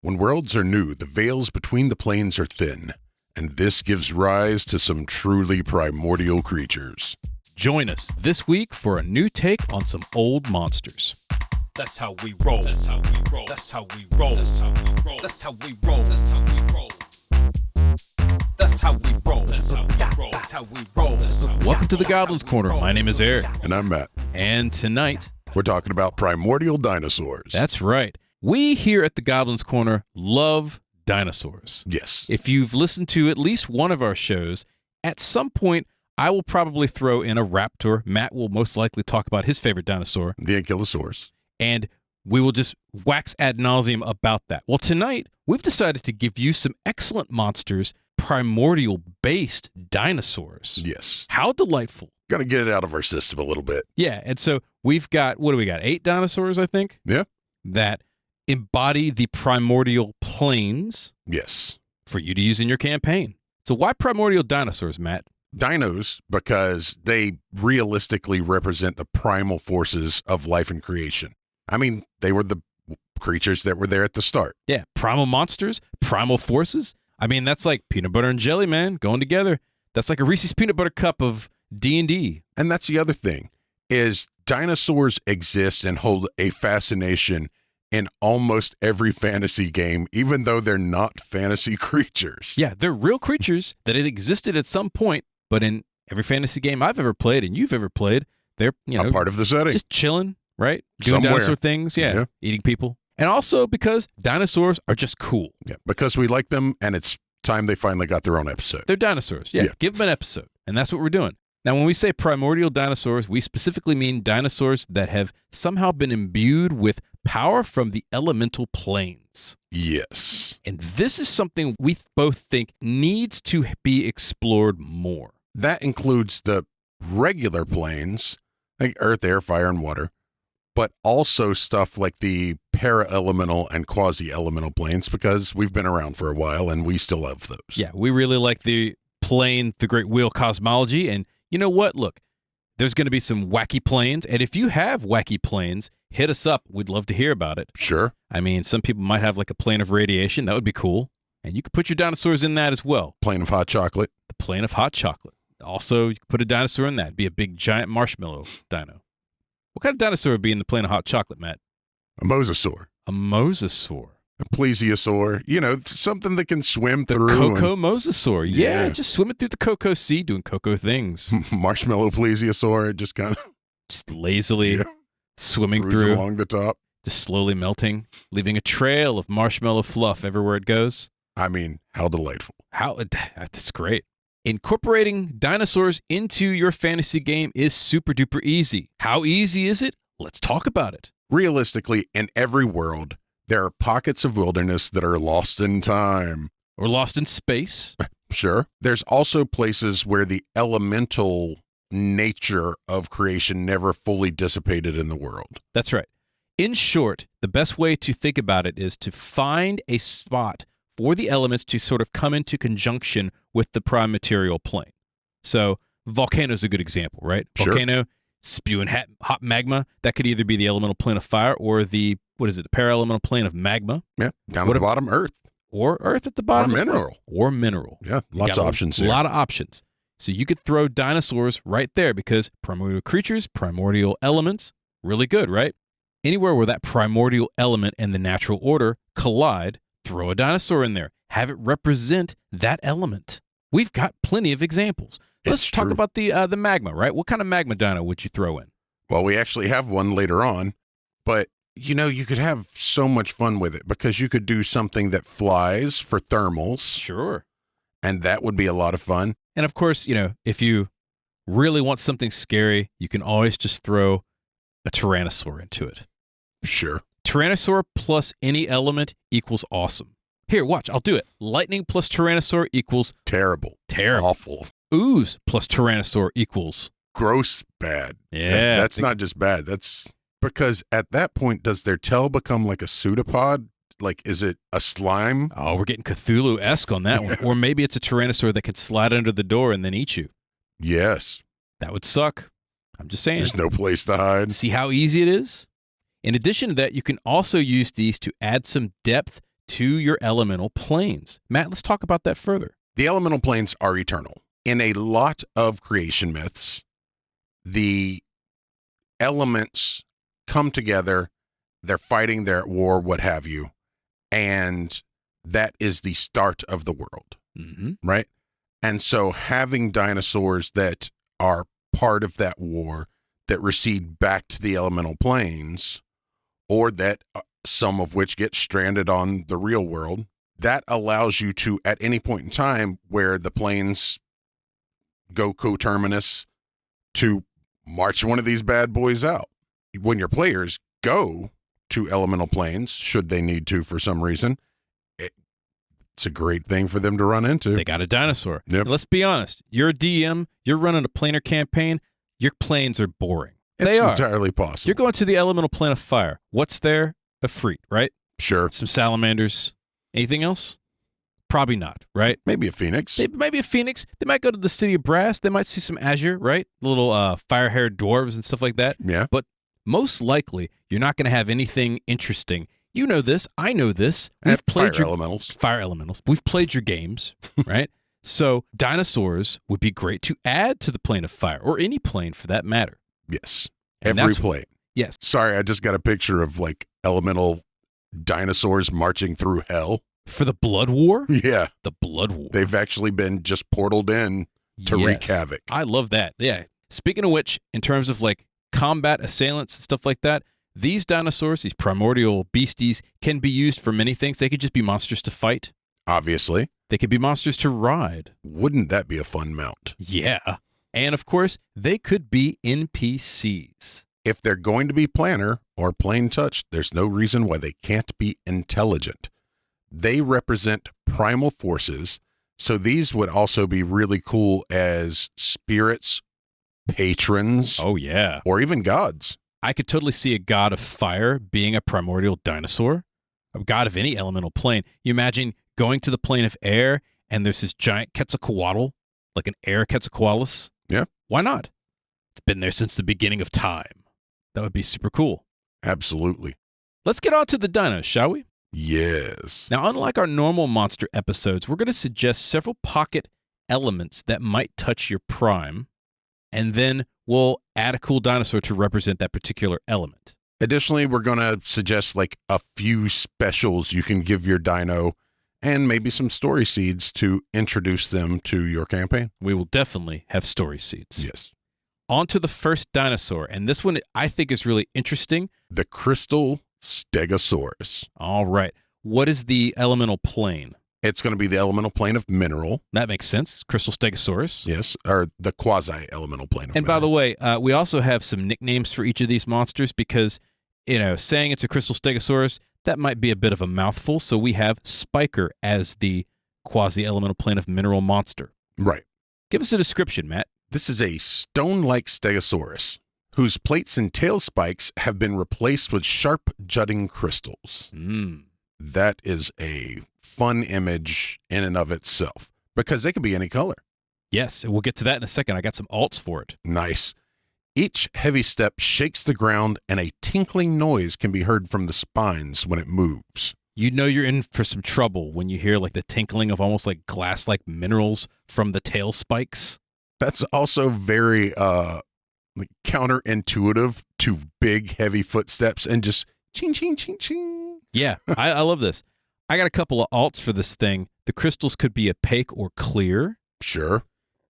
When worlds are new, the veils between the planes are thin, and this gives rise to some truly primordial creatures. Join us this week for a new take on some old monsters. That's how we roll. That's how we roll. That's how we roll. That's how we roll. That's how we roll. That's how we roll. That's how we roll. That's how we roll. That's how we roll. Welcome to the Goblins Corner. My name is Eric. And I'm Matt. And tonight, We're talking about primordial dinosaurs. that's right, we here at the Goblins Corner love dinosaurs. Yes. If you've listened to at least one of our shows, at some point, I will probably throw in a raptor. Matt will most likely talk about his favorite dinosaur. The Ankylosaurus. And we will just wax ad nauseum about that. Well, tonight, we've decided to give you some excellent monsters, primordial-based dinosaurs. Yes. How delightful. Got to get it out of our system a little bit. Yeah, and so we've got, what do we got, 8 dinosaurs, I think? Yeah. That embody the primordial planes Yes. for you to use in your campaign. So why primordial dinosaurs, Matt? Dinos, because they realistically represent the primal forces of life and creation. I mean, they were the creatures that were there at the start. Yeah, primal monsters, primal forces. I mean, that's like peanut butter and jelly, man, going together. That's like a Reese's peanut butter cup of D&D. And that's the other thing, is dinosaurs exist and hold a fascination in almost every fantasy game, even though they're not fantasy creatures. Yeah, they're real creatures that had existed at some point, but in every fantasy game I've ever played and you've ever played, they're, A part of the setting. just chilling, right? Doing Somewhere. dinosaur things, yeah, eating people. And also because dinosaurs are just cool. Yeah, because we like them, and it's time they finally got their own episode. They're dinosaurs. Yeah, Yeah. give them an episode. And that's what we're doing. Now, when we say primordial dinosaurs, we specifically mean dinosaurs that have somehow been imbued with power from the elemental planes. Yes. And this is something we both think needs to be explored more. That includes the regular planes, like earth, air, fire, and water, but also stuff like the para-elemental and quasi-elemental planes, because we've been around for a while and we still have those. Yeah, we really like the plane, the Great Wheel cosmology. And you know what? Look, there's going to be some wacky planes. And if you have wacky planes, hit us up. We'd love to hear about it. Sure. I mean, some people might have like a plane of radiation. That would be cool. And you could put your dinosaurs in that as well. Plane of hot chocolate. The plane of hot chocolate. Also, you could put a dinosaur in that. It'd be a big, giant marshmallow dino. What kind of dinosaur would be in the plane of hot chocolate, Matt? A mosasaur. A mosasaur. A plesiosaur. You know, something that can swim The through. cocoa mosasaur. Yeah, Yeah. just swimming through the cocoa sea, doing cocoa things. Marshmallow plesiosaur. Just kind of Just lazily Yeah. swimming cruise through, along the top. just slowly melting, leaving a trail of marshmallow fluff everywhere it goes. I mean, how delightful. That's great. Incorporating dinosaurs into your fantasy game is super duper easy. How easy is it? Let's talk about it. Realistically, in every world, there are pockets of wilderness that are lost in time. Or lost in space. Sure. There's also places where the elemental nature of creation never fully dissipated in the world. That's right. In short, the best way to think about it is to find a spot for the elements to sort of come into conjunction with the prime material plane. So volcano's a good example, right? Sure. Volcano spewing hot magma. That could either be the elemental plane of fire or the para-elemental plane of magma. Yeah. Down What at the bottom, Earth. Or earth at the bottom. Or as well. mineral. Or mineral. Yeah. Lots You of got options A here. lot of options. So you could throw dinosaurs right there because primordial creatures, primordial elements, really good, right? Anywhere where that primordial element and the natural order collide, throw a dinosaur in there. Have it represent that element. We've got plenty of examples. Let's It's talk true. about the magma, right? What kind of magma dino would you throw in? Well, we actually have one later on, but you know, you could have so much fun with it because you could do something that flies for thermals, Sure. and that would be a lot of fun. And of course, you know, if you really want something scary, you can always just throw a tyrannosaur into it. Sure. Tyrannosaur plus any element equals awesome. Here, watch. I'll do it. Lightning plus Tyrannosaur equals Terrible. terrible. Awful. Ooze plus Tyrannosaur equals Gross bad. yeah. That's not just bad. That's because at that point, does their tail become like a pseudopod? Like, is it a slime? Oh, we're getting Cthulhu-esque on that one. Or maybe it's a Tyrannosaur that can slide under the door and then eat you. Yes. That would suck. I'm just saying. There's no place to hide. See how easy it is? In addition to that, you can also use these to add some depth to your elemental planes. Matt, let's talk about that further. The elemental planes are eternal. In a lot of creation myths, the elements come together, they're fighting, they're at war, what have you, and that is the start of the world, right? And so having dinosaurs that are part of that war that recede back to the elemental planes, or that some of which get stranded on the real world, that allows you to, at any point in time where the planes go coterminous, to march one of these bad boys out. When your players go to elemental planes, should they need to for some reason, it's a great thing for them to run into. They got a dinosaur. Yep. Let's be honest. You're a DM, you're running a planar campaign, your planes are boring. It's They are. entirely possible. You're going to the elemental plane of fire. What's there? A freak, right? Sure. Some salamanders. Anything else? Probably not, right? Maybe a phoenix. Maybe a phoenix. They might go to the city of brass. They might see some azure, right? Little fire-haired dwarves and stuff like that. Yeah. But most likely, you're not going to have anything interesting. You know this. I know this. And played fire elementals. Fire elementals. We've played your games, right? So dinosaurs would be great to add to the plane of fire, or any plane for that matter. Yes. And Every that's- plane. Yes. Sorry, I just got a picture of like elemental dinosaurs marching through hell. For the Blood War? Yeah. The Blood War. They've actually been just portaled in to wreak havoc. I love that. Yeah. Speaking of which, in terms of like combat assailants and stuff like that, these dinosaurs, these primordial beasties, can be used for many things. They could just be monsters to fight. Obviously. They could be monsters to ride. Wouldn't that be a fun mount? Yeah. And of course, they could be NPCs. If they're going to be planar or plain touch, there's no reason why they can't be intelligent. They represent primal forces, so these would also be really cool as spirits, patrons, Oh, yeah. or even gods. I could totally see a god of fire being a primordial dinosaur, a god of any elemental plane. You imagine going to the plane of air and there's this giant Quetzalcoatl, like an air Quetzalcoatlus. Yeah. Why not? It's been there since the beginning of time. That would be super cool. Absolutely. Let's get on to the dinos, shall we? Yes. Now, unlike our normal monster episodes, we're going to suggest several pocket elements that might touch your prime, and then we'll add a cool dinosaur to represent that particular element. Additionally, we're going to suggest like a few specials you can give your dino and maybe some story seeds to introduce them to your campaign. We will definitely have story seeds. Yes. On to the first dinosaur, and this one I think is really interesting. The crystal Stegosaurus. All right. What is the elemental plane? It's going to be the elemental plane of mineral. That makes sense. Crystal Stegosaurus. Yes. Or the quasi-elemental plane of And by the mineral. way, we also have some nicknames for each of these monsters because, saying it's a Crystal Stegosaurus, that might be a bit of a mouthful. So we have Spiker as the quasi-elemental plane of mineral monster. Right. Give us a description, Matt. This is a stone-like Stegosaurus whose plates and tail spikes have been replaced with sharp jutting crystals. That is a fun image in and of itself because they can be any color. Yes, and we'll get to that in a second. I got some alts for it. Nice. Each heavy step shakes the ground and a tinkling noise can be heard from the spines when it moves. You know you're in for some trouble when you hear like the tinkling of almost like glass-like minerals from the tail spikes. That's also very like counterintuitive to big, heavy footsteps and just ching, ching, ching, ching. Yeah, I love this. I got a couple of alts for this thing. The crystals could be opaque or clear. Sure.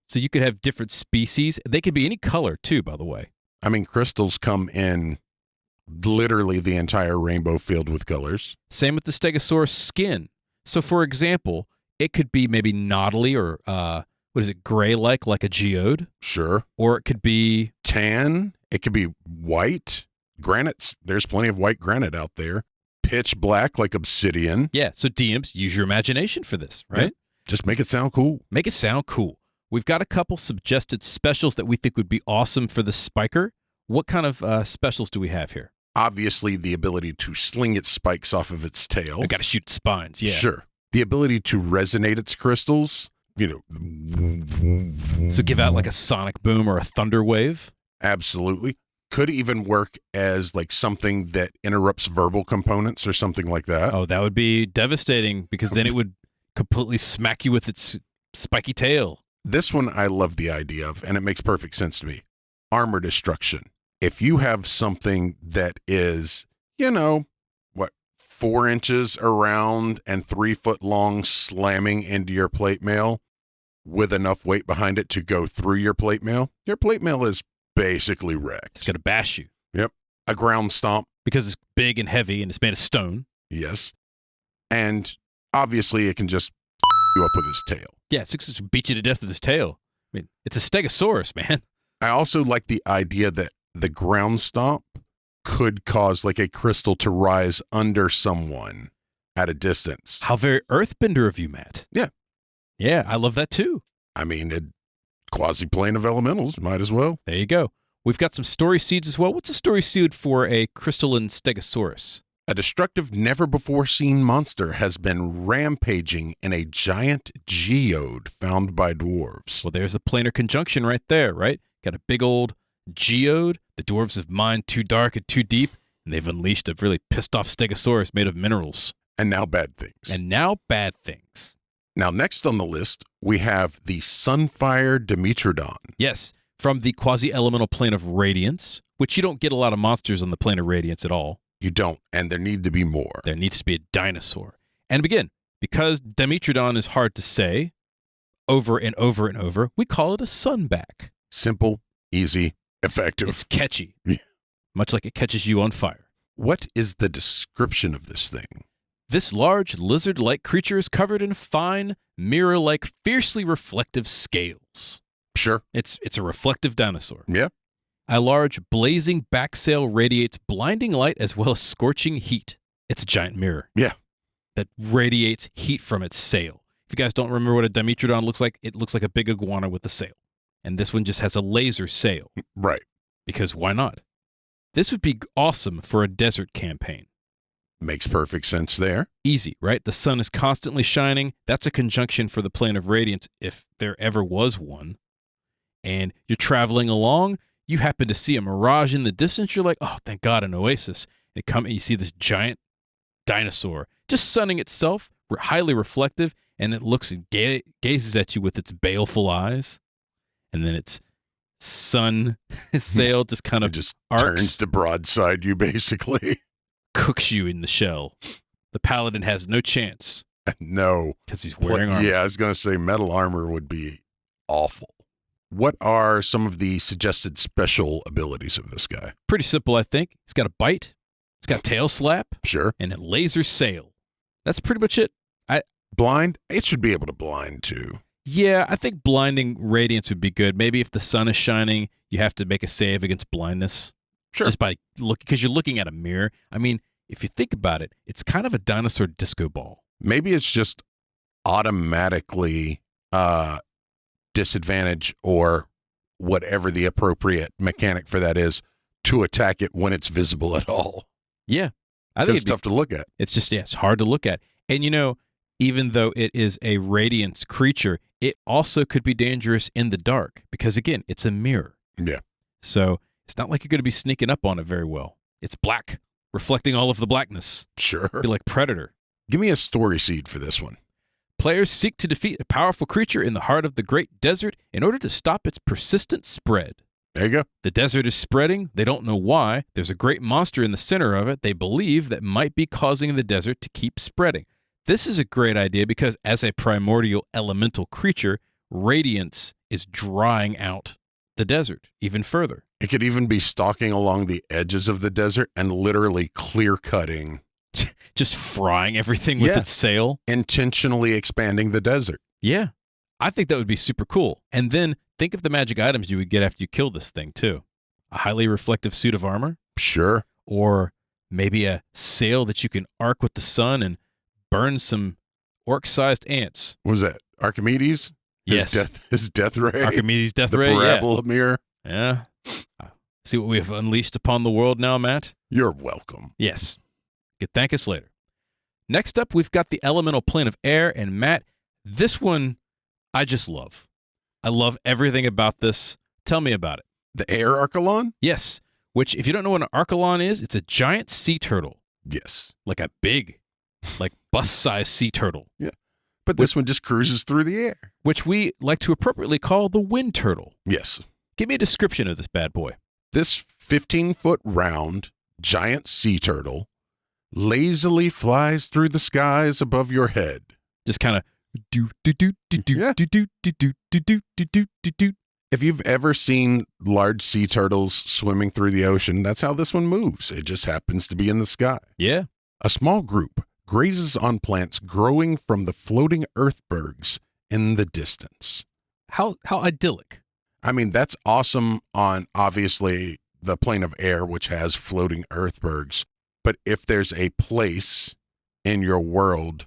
So you could have different species. They could be any color too, by the way. I mean, crystals come in literally the entire rainbow filled with colors. Same with the Stegosaurus skin. So for example, it could be maybe knottily or gray-like a geode. Sure. Or it could be Tan. It could be white. Granites. There's plenty of white granite out there. Pitch black like obsidian. Yeah, so DMs, use your imagination for this, right? Yeah. Just make it sound cool. Make it sound cool. We've got a couple suggested specials that we think would be awesome for the Spiker. What kind of specials do we have here? Obviously, the ability to sling its spikes off of its tail. We got to shoot spines, yeah. Sure. The ability to resonate its crystals, So give out like a sonic boom or a thunder wave. Absolutely. Could even work as like something that interrupts verbal components or something like that. Oh, that would be devastating because then it would completely smack you with its spiky tail. This one I love the idea of, and it makes perfect sense to me. Armor destruction. If you have something that is, 4 inches around and 3 foot long slamming into your plate mail with enough weight behind it to go through your plate mail is basically wrecked. It's going to bash you. Yep. A ground stomp. Because it's big and heavy and it's made of stone. Yes. And obviously it can just you up with its tail. Yeah, it's just beat you to death with its tail. I mean, it's a Stegosaurus, man. I also like the idea that the ground stomp could cause like a crystal to rise under someone at a distance. How very earthbender of you, Matt. Yeah. Yeah, I love that too. I mean, a quasi-plane of elementals, might as well. There you go. We've got some story seeds as well. What's a story seed for a crystalline Stegosaurus? A destructive, never-before-seen monster has been rampaging in a giant geode found by dwarves. Well, there's the planar conjunction right there, right? Got a big old geode. The dwarves have mined too dark and too deep, and they've unleashed a really pissed-off Stegosaurus made of minerals. And now bad things. Now, next on the list, we have the Sunfire Dimetrodon. Yes, from the quasi-elemental plane of radiance, which you don't get a lot of monsters on the plane of radiance at all. You don't, and there need to be more. There needs to be a dinosaur. And again, because Dimetrodon is hard to say over and over and over, we call it a sunback. Simple, easy, effective. It's catchy. Yeah. Much like it catches you on fire. What is the description of this thing? This large lizard-like creature is covered in fine, mirror-like, fiercely reflective scales. Sure. It's a reflective dinosaur. Yeah. A large, blazing back sail radiates blinding light as well as scorching heat. It's a giant mirror. Yeah. That radiates heat from its sail. If you guys don't remember what a Dimetrodon looks like, it looks like a big iguana with a sail. And this one just has a laser sail. Right. Because why not? This would be awesome for a desert campaign. Makes perfect sense there. Easy, right? The sun is constantly shining. That's a conjunction for the plane of radiance if there ever was one. And you're traveling along, you happen to see a mirage in the distance, you're like, oh, thank God, an oasis. And you see this giant dinosaur just sunning itself, highly reflective, and it looks and gazes at you with its baleful eyes. And then its sun sail just kind of just arcs, turns to broadside you, basically. Cooks you in the shell. The paladin has no chance. No. Because he's wearing armor. Yeah, I was going to say metal armor would be awful. What are some of the suggested special abilities of this guy? Pretty simple, I think. He's got a bite. He's got a tail slap. Sure. And a laser sail. That's pretty much it. Blind? It should be able to blind, too. Yeah, I think blinding radiance would be good. Maybe if the sun is shining, you have to make a save against blindness. Sure. Just by because you're looking at a mirror. I mean, if you think about it, it's kind of a dinosaur disco ball. Maybe it's just automatically disadvantage or whatever the appropriate mechanic for that is to attack it when it's visible at all. Yeah. I think it's tough to look at. It's just, it's hard to look at. And even though it is a radiance creature, it also could be dangerous in the dark because, again, it's a mirror. Yeah. So it's not like you're going to be sneaking up on it very well. It's black, reflecting all of the blackness. Sure. You're like Predator. Give me a story seed for this one. Players seek to defeat a powerful creature in the heart of the great desert in order to stop its persistent spread. There you go. The desert is spreading. They don't know why. There's a great monster in the center of it they believe that might be causing the desert to keep spreading. This is a great idea because as a primordial elemental creature, radiance is drying out the desert even further. It could even be stalking along the edges of the desert and literally clear-cutting. Just frying everything with its sail. Intentionally expanding the desert. Yeah. I think that would be super cool. And then think of the magic items you would get after you kill this thing, too. A highly reflective suit of armor. Sure. Or maybe a sail that you can arc with the sun and burn some orc-sized ants. What was that? Archimedes? Yes. His death ray? Archimedes' death the ray, parabola mirror? Yeah. See what we have unleashed upon the world now, Matt? You're welcome. Yes. You can thank us later. Next up, we've got the elemental plane of air, and Matt, this one I just love. I love everything about this. Tell me about it. The air Archelon? Yes. which if you don't know what an Archelon is, it's a giant sea turtle, Yes. like a big, like bus-sized sea turtle, But this one just cruises through the air. which we like to appropriately call the wind turtle. Yes. Give me a description of this bad boy. This 15-foot round giant sea turtle lazily flies through the skies above your head. Just kind of do do do do do Yeah. do do do do do do do do do. If you've ever seen large sea turtles swimming through the ocean, that's how this one moves. It just happens to be in the sky. Yeah. A small group grazes on plants growing from the floating earthbergs in the distance. How idyllic. I mean, that's awesome on, obviously, the plane of air, which has floating earthbergs. But if there's a place in your world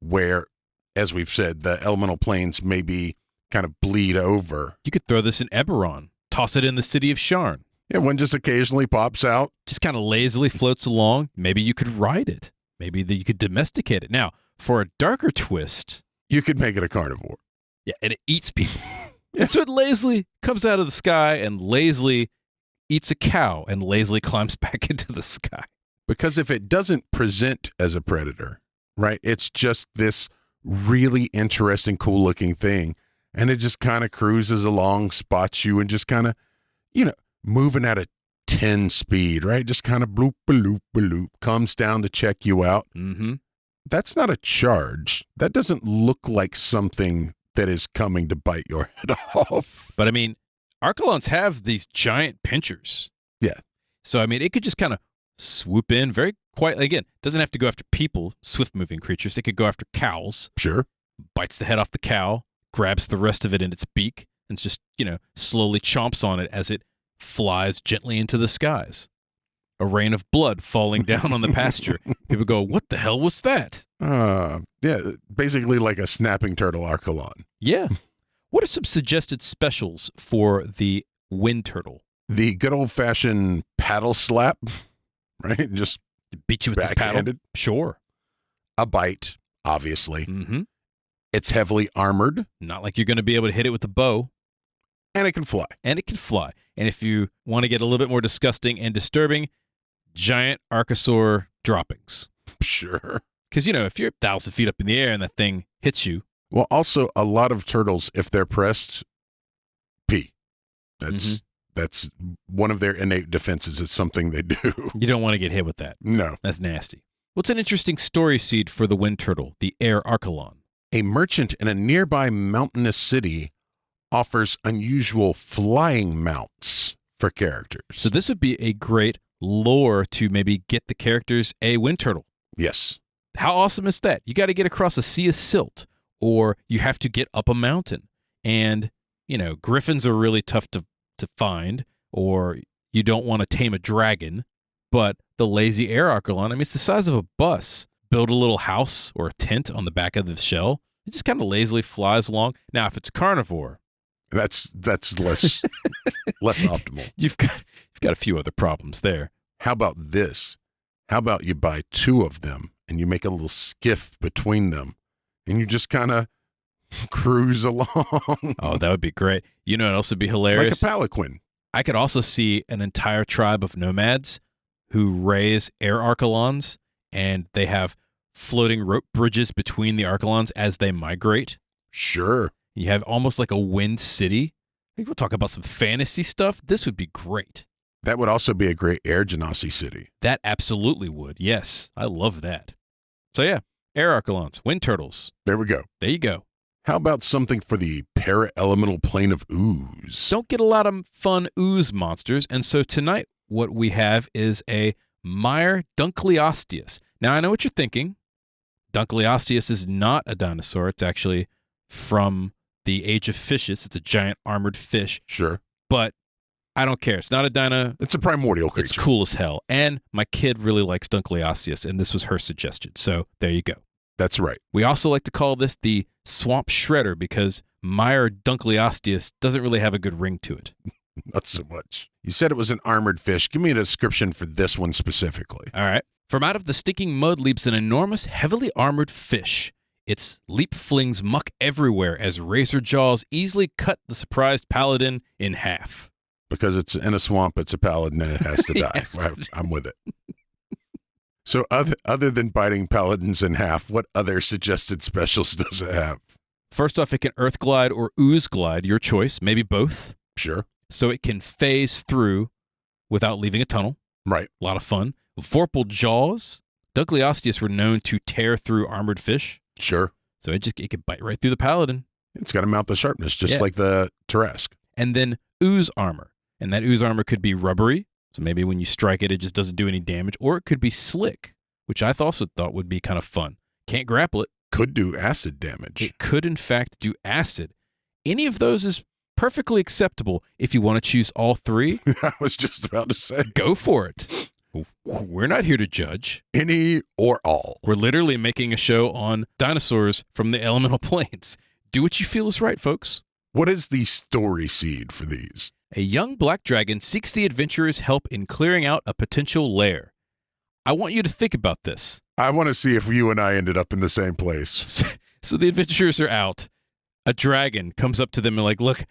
where, as we've said, the elemental planes maybe kind of bleed over. You could throw this in Eberron, toss it in the city of Sharn. Yeah, one just occasionally pops out. Just kind of lazily floats along. Maybe you could ride it. Maybe you could domesticate it. Now, for a darker twist, You could make it a carnivore. yeah, and it eats people. And so it lazily comes out of the sky and lazily eats a cow and lazily climbs back into the sky. Because if it doesn't present as a predator, right, it's just this really interesting, cool looking thing. And it just kind of cruises along, spots you, and just kind of, moving at a 10 speed, right? Just kind of bloop, bloop, bloop, comes down to check you out. Mm-hmm. That's not a charge. That doesn't look like something that is coming to bite your head off. But I mean, Archelons have these giant pinchers. Yeah. So, I mean, it could just kind of swoop in very quietly. Again, it doesn't have to go after people, swift-moving creatures. It could go after cows, Sure. bites the head off the cow, grabs the rest of it in its beak, and just, slowly chomps on it as it flies gently into the skies. A rain of blood falling down on the pasture. People go, what the hell was that? Yeah, basically like a snapping turtle Archelon. Yeah. What are some suggested specials for the wind turtle? The good old-fashioned paddle slap, right? Just Beat you with this paddle? backhanded. Sure. A bite, obviously. Mm-hmm. It's heavily armored, Not like you're going to be able to hit it with a bow. and it can fly. And it can fly. And if you want to get a little bit more disgusting and disturbing, giant Archosaur droppings. Sure. Because, if you're 1,000 feet up in the air and that thing hits you, Well, also, a lot of turtles, if they're pressed, pee. That's one of their innate defenses. It's something they do. you don't want to get hit with that. No. That's nasty. What's an interesting story seed for the wind turtle, the air Archelon? A merchant in a nearby mountainous city offers unusual flying mounts for characters. So this would be a great lore to maybe get the characters a wind turtle. Yes. How awesome is that? You got to get across a sea of silt, or you have to get up a mountain. And, griffins are really tough to find, or you don't want to tame a dragon. But the lazy air Archelon, it's the size of a bus. Build a little house or a tent on the back of the shell. It just kind of lazily flies along. Now, if it's a carnivore, That's less less optimal. you've got a few other problems there. How about this? How about you buy two of them and you make a little skiff between them and you just kind of cruise along Oh, that would be great. It also would be like a hilarious. palanquin. I could also see an entire tribe of nomads who raise air Archelons, and they have floating rope bridges between the Archelons as they migrate. Sure. You have almost like a wind city. I think we'll talk about some fantasy stuff. This would be great. That would also be a great air genasi city. That absolutely would. Yes, I love that. So yeah, air Archelons, wind turtles. There we go. There you go. How about something for the para-elemental plane of ooze? Don't get a lot of fun ooze monsters, and so tonight what we have is a Mire Dunkleosteus. Now I know what you're thinking. Dunkleosteus is not a dinosaur. It's actually from the Age of Fishes. It's a giant armored fish, Sure. but I don't care. It's not a dino. It's a primordial creature. It's cool as hell. And my kid really likes Dunkleosteus, and this was her suggestion. So there you go. That's right. We also like to call this the Swamp Shredder because Mire Dunkleosteus doesn't really have a good ring to it. Not so much. You said it was an armored fish. Give me a description for this one specifically. All right. From out of the stinking mud leaps an enormous, heavily armored fish. Its leap flings muck everywhere as razor jaws easily cut the surprised paladin in half. Because it's in a swamp, it's a paladin, and it has to die. Yes. I'm with it. So other than biting paladins in half, what other suggested specials does it have? First off, it can earth glide or ooze glide, your choice, maybe both. Sure. So it can phase through without leaving a tunnel. Right. A lot of fun. Vorpal jaws. Dunkleosteus were known to tear through armored fish. Sure. So it could bite right through the paladin. It's got a mouth of sharpness, just like the Tarrasque. And then ooze armor. And that ooze armor could be rubbery. So maybe when you strike it, it just doesn't do any damage. Or it could be slick, which I also thought would be kind of fun. Can't grapple it. Could do acid damage. It could, in fact, do acid. Any of those is perfectly acceptable. If you want to choose all three, I was just about to say. go for it. We're not here to judge. Any or all. We're literally making a show on dinosaurs from the elemental planes. Do what you feel is right, folks. What is the story seed for these? A young black dragon seeks the adventurer's help in clearing out a potential lair. I want you to think about this. I want to see if you and I ended up in the same place. So the adventurers are out. A dragon comes up to them and like, look,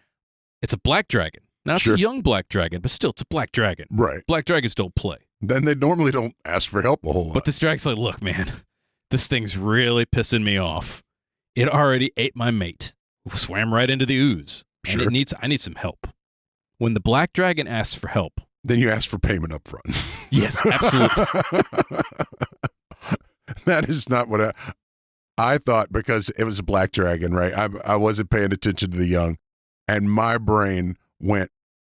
it's a black dragon. Now it's Sure. a young black dragon, but still it's a black dragon. Right. Black dragons don't play. Then they normally don't ask for help a whole lot. But this dragon's like, look, man, this thing's really pissing me off. It already ate my mate. Swam right into the ooze. Sure. And I need some help. When the black dragon asks for help. Then you ask for payment up front. Yes, absolutely. That is not what I thought, because it was a black dragon, right? I wasn't paying attention to the young, and my brain went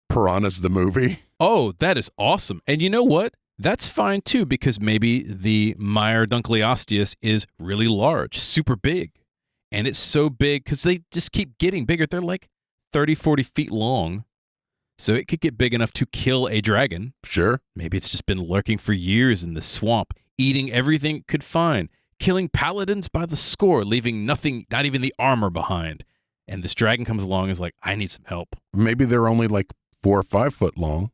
Piranhas the movie. Oh, that is awesome. And you know what? That's fine too, because maybe the Mire Dunkleosteus is really large, super big. And it's so big because they just keep getting bigger. They're like 30, 40 feet long. So it could get big enough to kill a dragon. Sure. Maybe it's just been lurking for years in the swamp, eating everything it could find, killing paladins by the score, leaving nothing, not even the armor behind. And this dragon comes along and is like, I need some help. Maybe they're only like 4 or 5 foot long.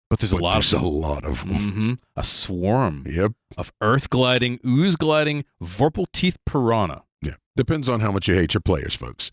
But there's a lot of them. a lot of them. Mm-hmm. A swarm Yep. of earth gliding, ooze gliding, vorpal teeth piranha. Yeah. Depends on how much you hate your players, folks.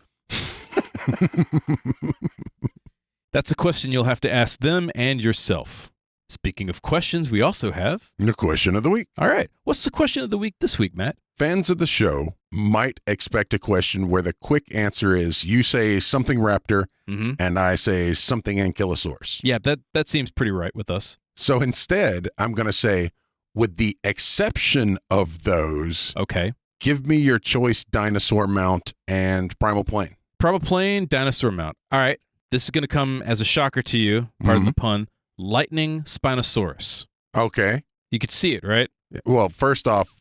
That's a question you'll have to ask them and yourself. Speaking of questions, we also have... The question of the week. All right. What's the question of the week this week, Matt? Fans of the show might expect a question where the quick answer is you say something raptor Mm-hmm. and I say something ankylosaurus. Yeah, that seems pretty right with us. So instead, I'm going to say, with the exception of those, Okay. give me your choice dinosaur mount and primal plane. Primal plane, dinosaur mount. All right. This is going to come as a shocker to you. Pardon the pun. Lightning Spinosaurus. Okay. You could see it, right? Well, first off,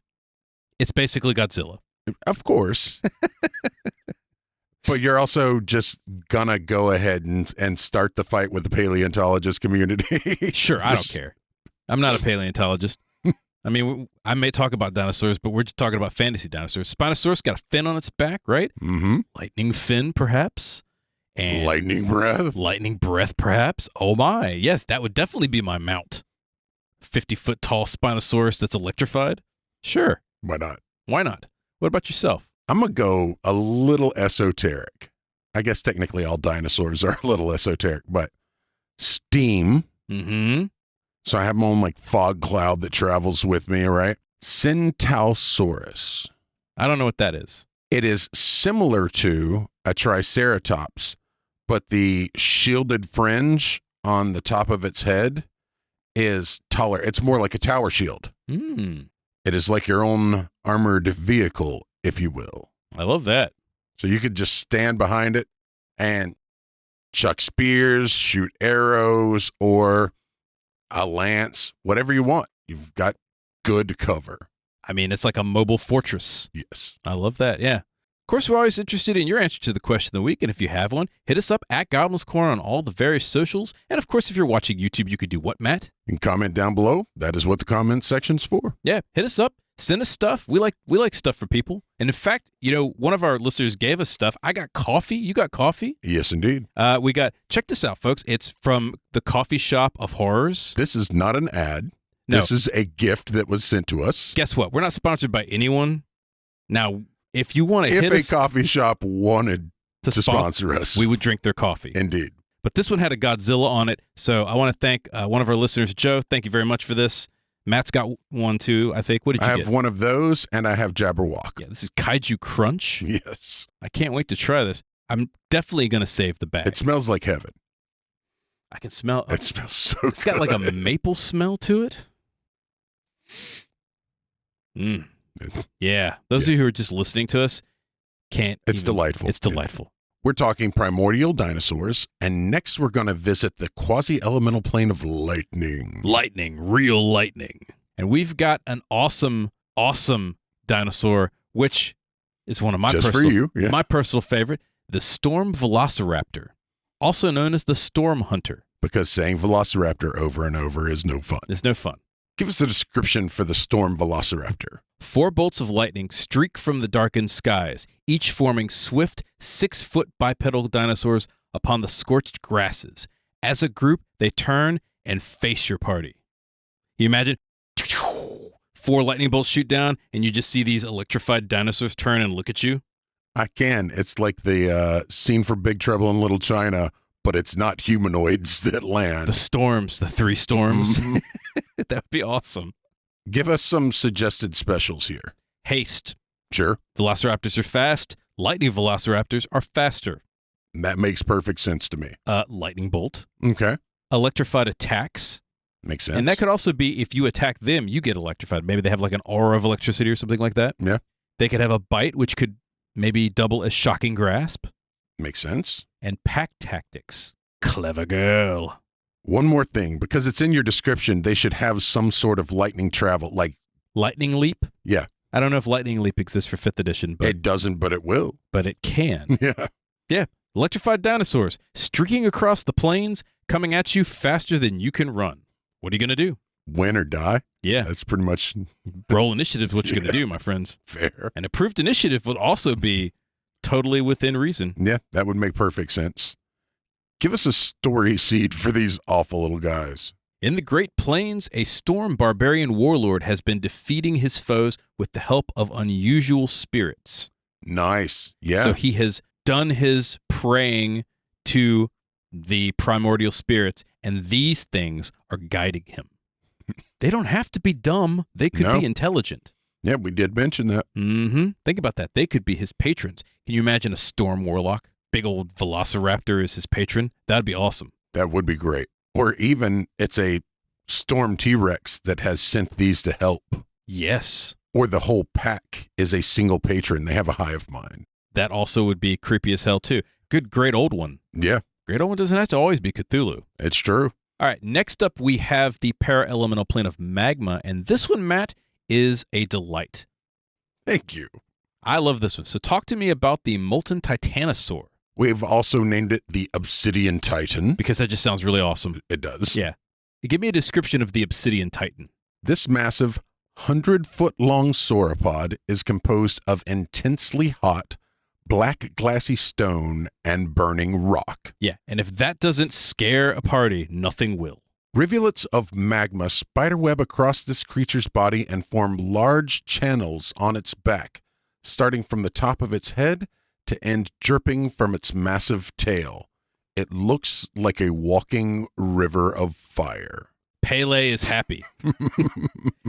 It's basically Godzilla. of course. But you're also just gonna go ahead and start the fight with the paleontologist community. Sure, I don't care. I'm not a paleontologist. I mean, I may talk about dinosaurs, but we're just talking about fantasy dinosaurs. Spinosaurus got a fin on its back, right? Mm-hmm. Lightning fin, perhaps. And Lightning breath. lightning breath, perhaps. Oh my. Yes, that would definitely be my mount. 50-foot tall Spinosaurus that's electrified? Sure. Why not? Why not? What about yourself? I'm gonna go a little esoteric. I guess technically all dinosaurs are a little esoteric, but steam. Mm-hmm. So I have my own like fog cloud that travels with me, right? Centausaurus. I don't know what that is. It is similar to a triceratops, but the shielded fringe on the top of its head is taller. It's more like a tower shield. Hmm. It is like your own armored vehicle, if you will. I love that. So you could just stand behind it and chuck spears, shoot arrows, or a lance, whatever you want. You've got good cover. I mean, it's like a mobile fortress. Yes. I love that. Yeah. Of course, we're always interested in your answer to the question of the week. And if you have one, hit us up at Goblin's Corner on all the various socials. And of course, if you're watching YouTube, you could do what, Matt? You can comment down below. That is what the comment section's for. Yeah. Hit us up. Send us stuff. We like stuff for people. And in fact, one of our listeners gave us stuff. I got coffee. You got coffee? Yes, indeed. Check this out, folks. It's from the Coffee Shop of Horrors. This is not an ad. No. This is a gift that was sent to us. Guess what? We're not sponsored by anyone. Now, if you want to hit us If a coffee shop wanted to sponsor us, we would drink their coffee. Indeed. But this one had a Godzilla on it, so I want to thank one of our listeners, Joe. Thank you very much for this. Matt's got one too, I think. What did you get? I have one of those, and I have Jabberwock. Yeah, this is Kaiju Crunch. Yes. I can't wait to try this. I'm definitely going to save the bag. It smells like heaven. I can smell It smells so good. It's got like a maple smell to it. Yeah. Those of you who are just listening to us can't. It's delightful. It's delightful. We're talking primordial dinosaurs, and next we're going to visit the quasi-elemental plane of lightning. Lightning, real lightning. And we've got an awesome, awesome dinosaur, which is one of my my personal favorite, the Storm Velociraptor, also known as the Storm Hunter. Because saying Velociraptor over and over is no fun. It's no fun. Give us a description for the Storm Velociraptor. 4 bolts of lightning streak from the darkened skies, each forming swift 6-foot bipedal dinosaurs upon the scorched grasses. As a group, they turn and face your party. You imagine 4 lightning bolts shoot down, and you just see these electrified dinosaurs turn and look at you? I can. It's like the scene for Big Trouble in Little China, but it's not humanoids that land. The storms, the 3 storms. That would be awesome. Give us some suggested specials here. Haste. Sure. Velociraptors are fast. Lightning velociraptors are faster. That makes perfect sense to me. Lightning bolt. Okay. Electrified attacks. Makes sense. And that could also be if you attack them, you get electrified. Maybe they have like an aura of electricity or something like that. Yeah. They could have a bite, which could maybe double as shocking grasp. Makes sense. And pack tactics. Clever girl. One more thing, because it's in your description, they should have some sort of lightning travel, like... Lightning leap? Yeah. I don't know if lightning leap exists for 5th edition, but... It doesn't, but it will. But it can. Yeah. Yeah. Electrified dinosaurs, streaking across the plains, coming at you faster than you can run. What are you going to do? Win or die? Yeah. That's pretty much... Roll initiative is what you're going to do, my friends. Fair. And approved initiative would also be totally within reason. Yeah, that would make perfect sense. Give us a story seed for these awful little guys. In the Great Plains, a storm barbarian warlord has been defeating his foes with the help of unusual spirits. Nice. Yeah. So he has done his praying to the primordial spirits, and these things are guiding him. They don't have to be dumb. They could be intelligent. Yeah, we did mention that. Mm-hmm. Think about that. They could be his patrons. Can you imagine a storm warlock? Big old Velociraptor is his patron. That'd be awesome. That would be great. Or even it's a storm T-Rex that has sent these to help. Yes. Or the whole pack is a single patron. They have a hive mind. That also would be creepy as hell, too. Good, great old one. Yeah. Great old one doesn't have to always be Cthulhu. It's true. All right, next up we have the para-elemental plane of magma, and this one, Matt, is a delight. Thank you. I love this one. So talk to me about the Molten Titanosaur. We've also named it the Obsidian Titan. Because that just sounds really awesome. It does. Yeah. Give me a description of the Obsidian Titan. This massive 100-foot-long sauropod is composed of intensely hot, black glassy stone and burning rock. Yeah, and if that doesn't scare a party, nothing will. Rivulets of magma spiderweb across this creature's body and form large channels on its back, starting from the top of its head to end dripping from its massive tail. It looks like a walking river of fire. Pele is happy.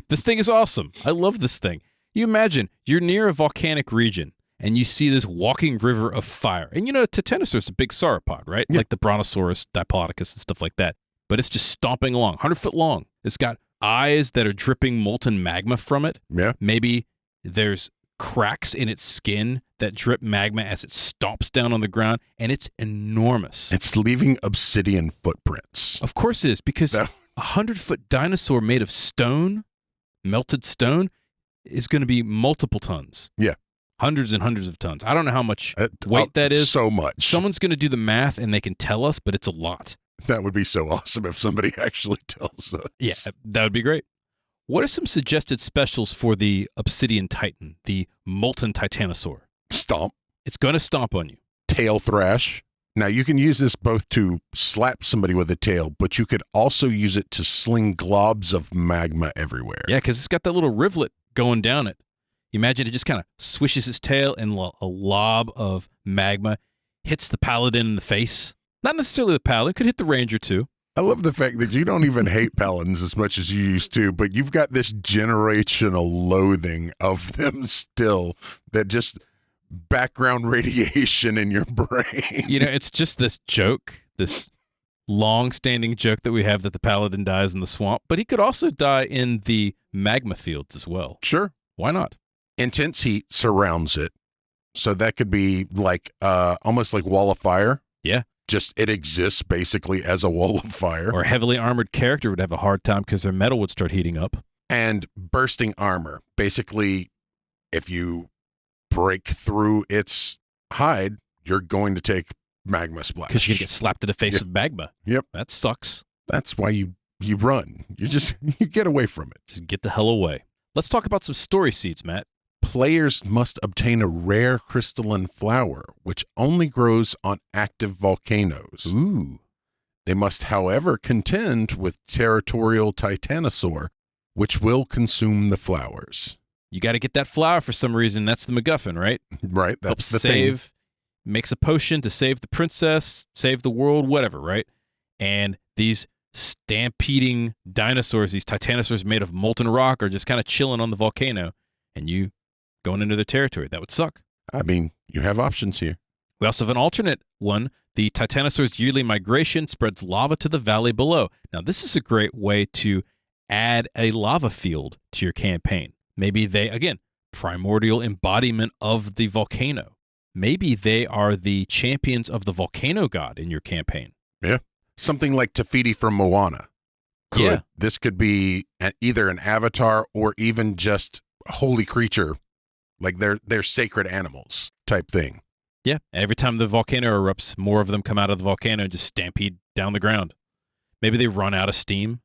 This thing is awesome. I love this thing. You imagine you're near a volcanic region and you see this walking river of fire. And you know, Titanosaur is a big sauropod, right? Yeah. Like the Brontosaurus, Diplodocus, and stuff like that. But it's just stomping along, 100-foot long. It's got eyes that are dripping molten magma from it. Yeah. Maybe there's cracks in its skin that drip magma as it stomps down on the ground, and it's enormous. It's leaving obsidian footprints. Of course it is, because a 100-foot dinosaur made of stone, melted stone, is going to be multiple tons. Yeah. Hundreds and hundreds of tons. I don't know how much weight that is. So much. Someone's going to do the math, and they can tell us, but it's a lot. That would be so awesome if somebody actually tells us. Yeah, that would be great. What are some suggested specials for the Obsidian Titan, the Molten Titanosaur? Stomp. It's going to stomp on you. Tail thrash. Now, you can use this both to slap somebody with a tail, but you could also use it to sling globs of magma everywhere. Yeah, because it's got that little rivulet going down it. You imagine it just kind of swishes its tail and a lob of magma hits the paladin in the face. Not necessarily the paladin. Could hit the ranger too. I love the fact that you don't even hate paladins as much as you used to, but you've got this generational loathing of them still that just background radiation in your brain. You know, it's just this joke, this long-standing joke that we have that the paladin dies in the swamp, but he could also die in the magma fields as well. Sure. Why not? Intense heat surrounds it. So that could be like almost like wall of fire. Yeah. Just it exists basically as a wall of fire. Or a heavily armored character would have a hard time because their metal would start heating up. And bursting armor. Basically, if you break through its hide, you're going to take magma splash. Because you're going to get slapped in the face with magma. Yep. That sucks. That's why you run. You get away from it. Just get the hell away. Let's talk about some story seeds, Matt. Players must obtain a rare crystalline flower, which only grows on active volcanoes. Ooh. They must, however, contend with Territorial Titanosaur, which will consume the flowers. You got to get that flower for some reason. That's the MacGuffin, right? Right. That's Helps the save, thing. Makes a potion to save the princess, save the world, whatever, right? And these stampeding dinosaurs, these titanosaurs made of molten rock, are just kind of chilling on the volcano, and you going into their territory. That would suck. I mean, you have options here. We also have an alternate one. The Titanosaur's yearly migration spreads lava to the valley below. Now, this is a great way to add a lava field to your campaign. Maybe they, again, primordial embodiment of the volcano. Maybe they are the champions of the volcano god in your campaign. Yeah. Something like Tafiti from Moana. Yeah. This could be either an avatar or even just a holy creature. Like they're sacred animals type thing. Yeah, and every time the volcano erupts, more of them come out of the volcano and just stampede down the ground. Maybe they run out of steam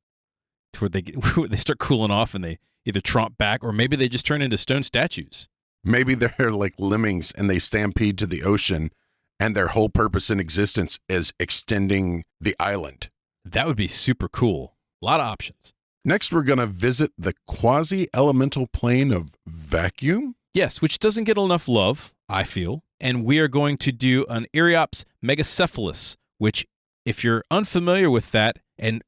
to where they start cooling off and they either tromp back, or maybe they just turn into stone statues. Maybe they're like lemmings and they stampede to the ocean, and their whole purpose in existence is extending the island. That would be super cool. A lot of options. Next, we're going to visit the quasi-elemental plane of vacuum. Yes, which doesn't get enough love, I feel. And we are going to do an Eryops Megacephalus, which, if you're unfamiliar with that, and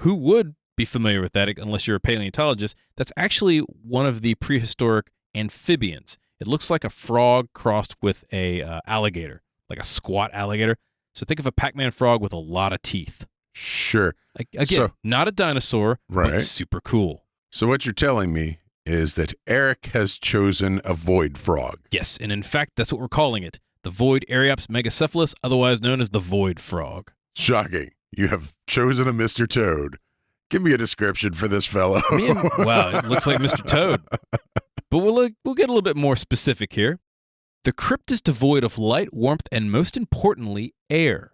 who would be familiar with that unless you're a paleontologist, that's actually one of the prehistoric amphibians. It looks like a frog crossed with a alligator, like a squat alligator. So think of a Pac-Man frog with a lot of teeth. Sure. Again, not a dinosaur, right, but super cool. So what you're telling me is that Eric has chosen a void frog. Yes, and in fact, that's what we're calling it. The Void Eryops Megacephalus, otherwise known as the Void Frog. Shocking. You have chosen a Mr. Toad. Give me a description for this fellow. Wow, it looks like Mr. Toad. But we'll get a little bit more specific here. The crypt is devoid of light, warmth, and most importantly, air.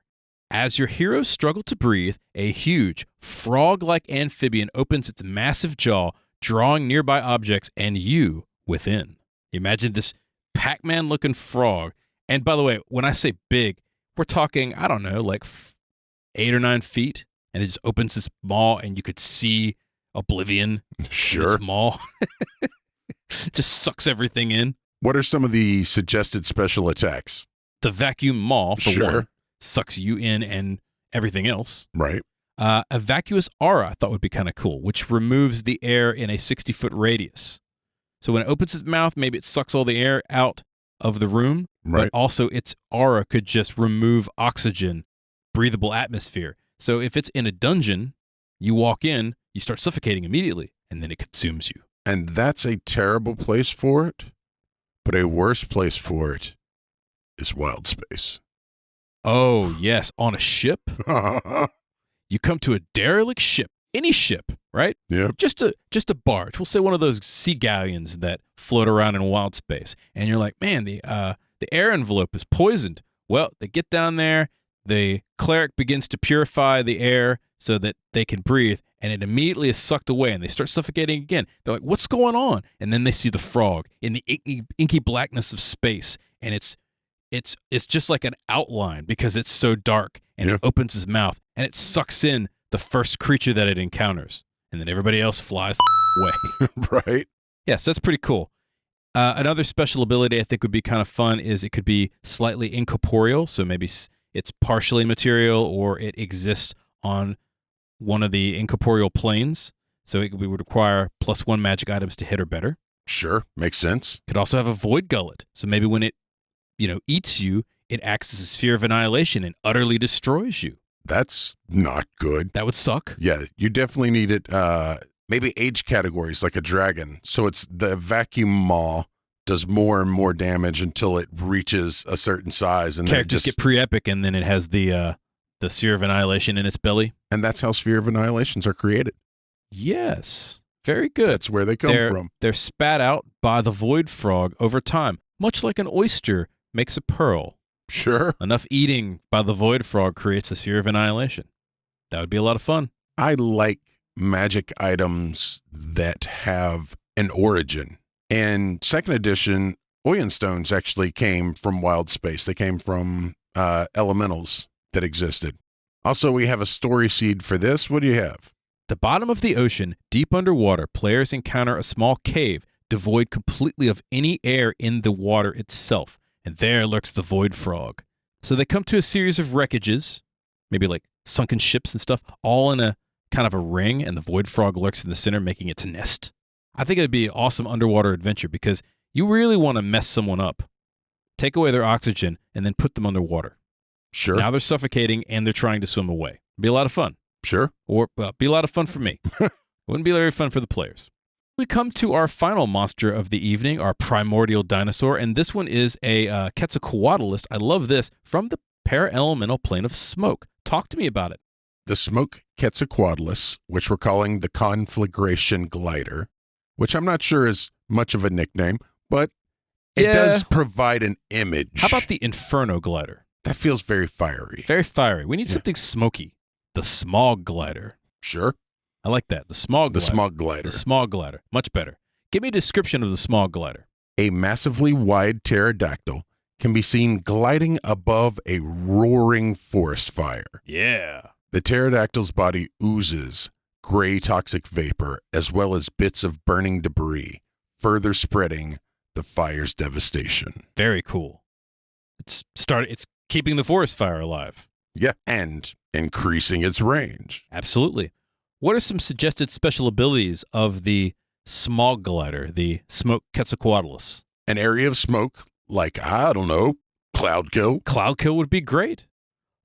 As your heroes struggle to breathe, a huge, frog-like amphibian opens its massive jaw, drawing nearby objects and you within. Imagine this Pac-Man looking frog. And by the way, when I say big, we're talking, I don't know, like 8 or 9 feet. And it just opens its maw and you could see oblivion Sure. in its maw. Just sucks everything in. What are some of the suggested special attacks? The vacuum maw, for Sure. one, sucks you in and everything else. Right. A vacuous aura I thought would be kind of cool, which removes the air in a 60-foot radius. So when it opens its mouth, maybe it sucks all the air out of the room, Right. but also its aura could just remove oxygen, breathable atmosphere. So if it's in a dungeon, you walk in, you start suffocating immediately, and then it consumes you. And that's a terrible place for it, but a worse place for it is wild space. Oh, yes, on a ship? You come to a derelict ship, any ship, right? Yep. Just a barge. We'll say one of those sea galleons that float around in wild space. And you're like, man, the air envelope is poisoned. Well, they get down there, the cleric begins to purify the air so that they can breathe, and it immediately is sucked away, and they start suffocating again. They're like, what's going on? And then they see the frog in the inky blackness of space, and it's just like an outline because it's so dark, and Yeah. it opens his mouth, and it sucks in the first creature that it encounters, and then everybody else flies away. Right. Yes, that's pretty cool. Another special ability I think would be kind of fun is it could be slightly incorporeal, so maybe it's partially material or it exists on one of the incorporeal planes. So we would require +1 magic items to hit or better. Sure, makes sense. Could also have a void gullet. So maybe when it, eats you, it acts as a sphere of annihilation and utterly destroys you. That's not good. That would suck. Yeah, you definitely need it. Maybe age categories like a dragon. So it's the vacuum maw does more and more damage until it reaches a certain size, and Characters get pre-epic, and then it has the sphere of annihilation in its belly. And that's how sphere of annihilations are created. Yes, very good. That's where they come from. They're spat out by the void frog over time, much like an oyster makes a pearl. Sure. Enough eating by the void frog creates a sphere of annihilation. That would be a lot of fun. I like magic items that have an origin. In 2nd edition, Oyen stones actually came from wild space. They came from elementals that existed. Also, we have a story seed for this. What do you have? The bottom of the ocean, deep underwater, players encounter a small cave devoid completely of any air in the water itself. And there lurks the void frog. So they come to a series of wreckages, maybe like sunken ships and stuff, all in a kind of a ring, and the void frog lurks in the center, making its nest. I think it'd be an awesome underwater adventure because you really want to mess someone up. Take away their oxygen and then put them underwater. Sure. Now they're suffocating and they're trying to swim away. Be a lot of fun. Sure. Or be a lot of fun for me. Wouldn't be very fun for the players. We come to our final monster of the evening, our primordial dinosaur, and this one is a Quetzalcoatlus. I love this, from the para-elemental plane of smoke. Talk to me about it. The smoke Quetzalcoatlus, which we're calling the conflagration glider, which I'm not sure is much of a nickname, but it does provide an image. How about the inferno glider? That feels very fiery. Very fiery. We need something smoky. The smog glider. Sure. I like that. The smog glider. The smog glider. The smog glider. Much better. Give me a description of the smog glider. A massively wide pterodactyl can be seen gliding above a roaring forest fire. Yeah. The pterodactyl's body oozes gray toxic vapor as well as bits of burning debris, further spreading the fire's devastation. Very cool. It's keeping the forest fire alive. Yeah, and increasing its range. Absolutely. What are some suggested special abilities of the smog glider, the smoke Quetzalcoatlus? An area of smoke, like, I don't know, cloud kill. Cloud kill would be great.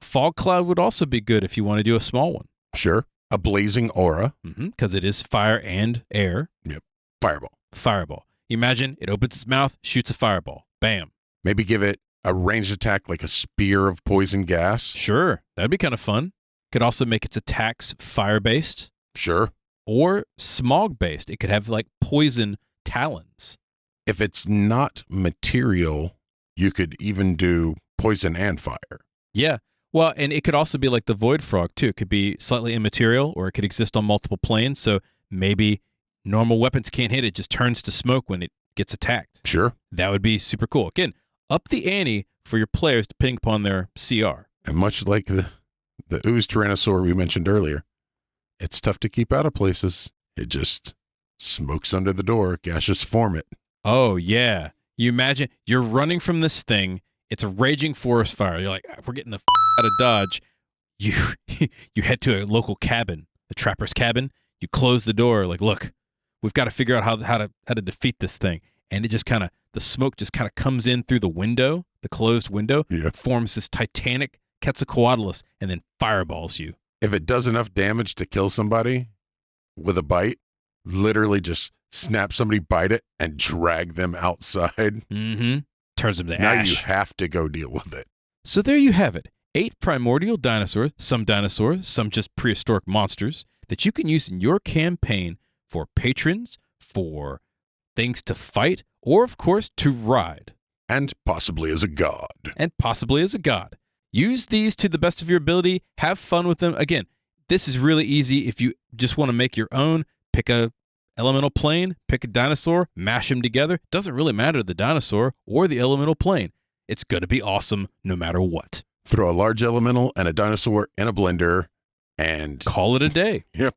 Fog cloud would also be good if you want to do a small one. Sure. A blazing aura. Because it is fire and air. Yep. Fireball. Fireball. Imagine it opens its mouth, shoots a fireball. Bam. Maybe give it a ranged attack like a spear of poison gas. Sure. That'd be kind of fun. Could also make its attacks fire-based. Sure. Or smog-based. It could have like poison talons. If it's not material, you could even do poison and fire. Yeah. Well, and it could also be like the void frog too. It could be slightly immaterial, or it could exist on multiple planes. So maybe normal weapons can't hit it, just turns to smoke when it gets attacked. Sure. That would be super cool. Again, up the ante for your players depending upon their CR. And much like the ooze tyrannosaur we mentioned earlier, it's tough to keep out of places. It just smokes under the door, gaseous form it. Oh, yeah. You imagine you're running from this thing. It's a raging forest fire. You're like, we're getting the out of Dodge. You head to a local cabin, a trapper's cabin. You close the door. Like, look, we've got to figure out how to defeat this thing. And it just the smoke just kind of comes in through the window, the closed window, forms this titanic Quetzalcoatlus, and then fireballs you. If it does enough damage to kill somebody with a bite, literally just snap somebody, bite it, and drag them outside. Mm-hmm. Turns them to now ash. You have to go deal with it. So there you have it. 8 primordial dinosaurs, some just prehistoric monsters, that you can use in your campaign for patrons, for things to fight, or, of course, to ride. And possibly as a god. Use these to the best of your ability. Have fun with them. Again, this is really easy if you just want to make your own. Pick a elemental plane, pick a dinosaur, mash them together. Doesn't really matter the dinosaur or the elemental plane. It's going to be awesome no matter what. Throw a large elemental and a dinosaur in a blender and call it a day. Yep.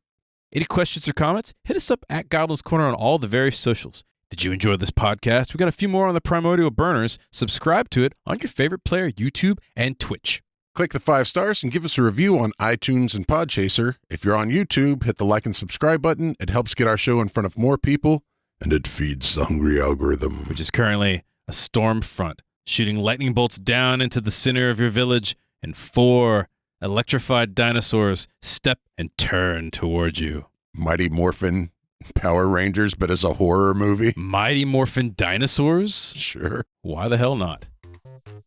Any questions or comments? Hit us up at Goblin's Corner on all the various socials. Did you enjoy this podcast? We got a few more on the Primordial Burners. Subscribe to it on your favorite player, YouTube and Twitch. Click the 5 stars and give us a review on iTunes and Podchaser. If you're on YouTube, hit the like and subscribe button. It helps get our show in front of more people, and it feeds the hungry algorithm. Which is currently a storm front, shooting lightning bolts down into the center of your village, and 4 electrified dinosaurs step and turn towards you. Mighty Morphin Power Rangers, but as a horror movie? Mighty Morphin Dinosaurs? Sure. Why the hell not?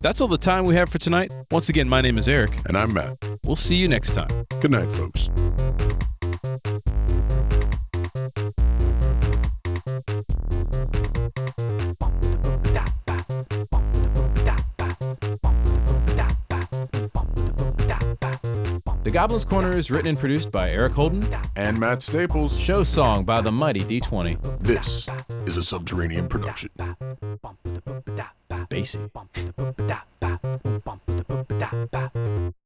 That's all the time we have for tonight. Once again, my name is Eric. And I'm Matt. We'll see you next time. Good night, folks. The Goblin's Corner is written and produced by Eric Holden. And Matt Staples. Show song by the mighty D20. This is a Subterranean production. Basie.